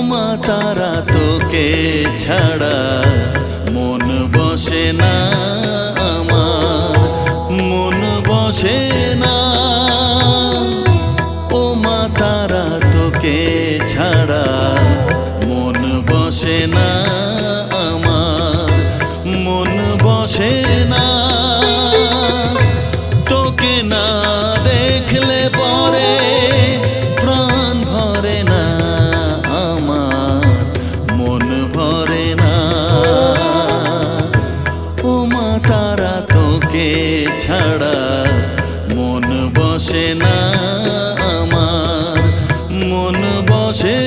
মা তারা তোকে ছাড়া মন বসে না আমার, মন বসে না। ও মা তারা তোকে ছাড়া মন বসে না আমার, মন বসে না। তোকে না দেখলে পরে প্রাণ ভরে না আমার, মন ভরে না। ও মা তারা তোকে ছাড়া মন বসে না আমার, মন বসে